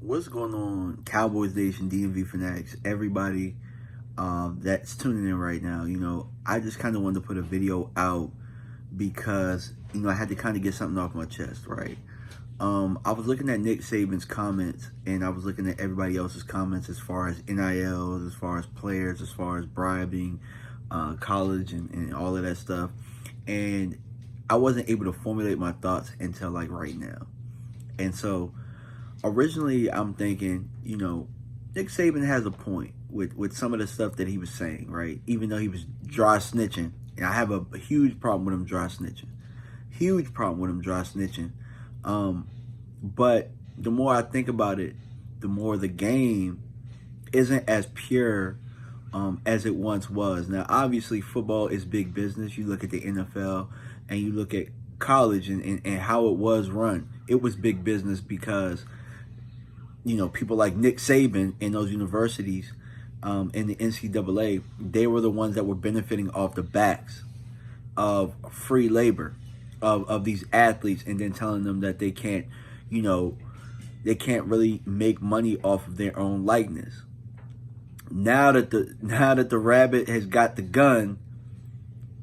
What's going on, Cowboys Nation, DMV Fanatics, everybody that's tuning in right now? I just kind of wanted to put a video out because, I had to kind of get something off my chest, right? I was looking at Nick Saban's comments, and I was looking at everybody else's comments as far as NILs, as far as players, as far as bribing, college, and all of that stuff. And I wasn't able to formulate my thoughts until like right now. And so originally I'm thinking, Nick Saban has a point with some of the stuff that he was saying, right? Even though he was dry snitching. And I have a huge problem with him dry snitching. Huge problem with him dry snitching. But the more I think about it, the more the game isn't as pure as it once was. Now, obviously, football is big business. You look at the NFL and you look at college and how it was run. It was big business because people like Nick Saban in those universities in the NCAA, they were the ones that were benefiting off the backs of free labor of these athletes, and then telling them that they can't really make money off of their own likeness. Now that the rabbit has got the gun,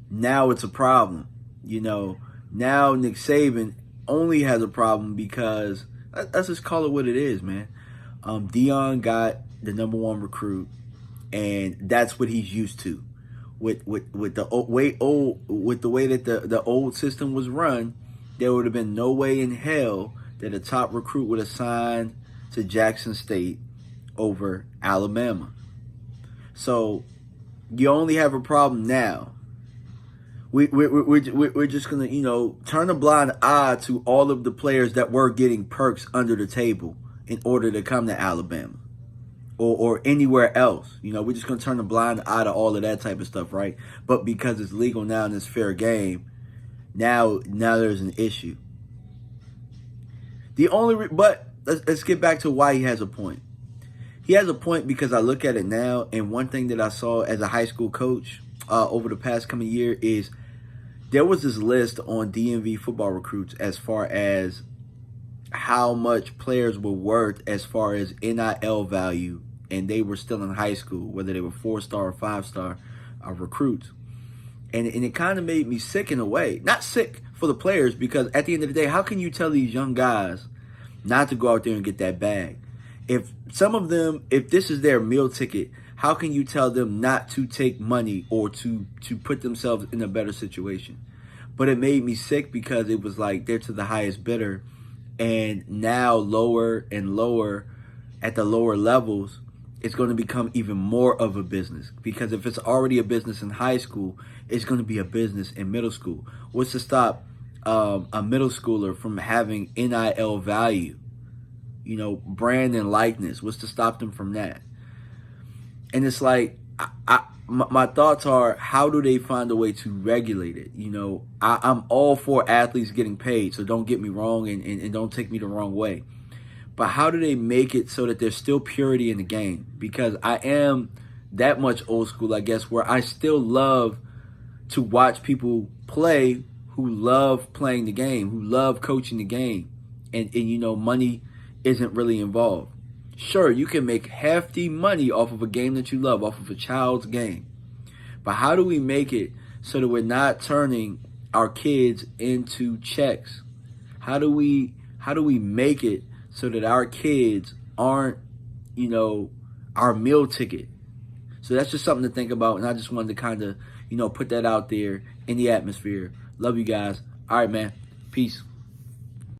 now it's a problem. Now Nick Saban only has a problem because let's just call it what it is, man. Deion got the #1 recruit, and that's what he's used to. With the way that the old system was run, there would have been no way in hell that a top recruit would have signed to Jackson State over Alabama. So you only have a problem now. We're just gonna turn a blind eye to all of the players that were getting perks under the table in order to come to Alabama or anywhere else. We're just gonna turn a blind eye to all of that type of stuff, right? But because it's legal now and it's fair game, now there's an issue. But let's get back to why he has a point. He has a point because I look at it now, and one thing that I saw as a high school coach over the past coming year is there was this list on DMV football recruits as far as how much players were worth as far as NIL value, and they were still in high school, whether they were 4-star or 5-star recruits. And it kind of made me sick in a way. Not sick for the players, because at the end of the day, how can you tell these young guys not to go out there and get that bag? If some of them, if this is their meal ticket, how can you tell them not to take money or to put themselves in a better situation? But it made me sick because it was like they're to the highest bidder, and now lower and lower at the lower levels, it's going to become even more of a business. Because if it's already a business in high school, it's going to be a business in middle school. What's to stop a middle schooler from having NIL value? Brand and likeness. What's to stop them from that? And it's like, my thoughts are, how do they find a way to regulate it? I'm all for athletes getting paid, so don't get me wrong and don't take me the wrong way. But how do they make it so that there's still purity in the game? Because I am that much old school, I guess, where I still love to watch people play who love playing the game, who love coaching the game. And money isn't really involved. Sure, you can make hefty money off of a game that you love, off of a child's game. But how do we make it so that we're not turning our kids into checks? How do we make it so that our kids aren't, our meal ticket? So that's just something to think about, and I just wanted to kind of, put that out there in the atmosphere. Love you guys. All right, man. Peace.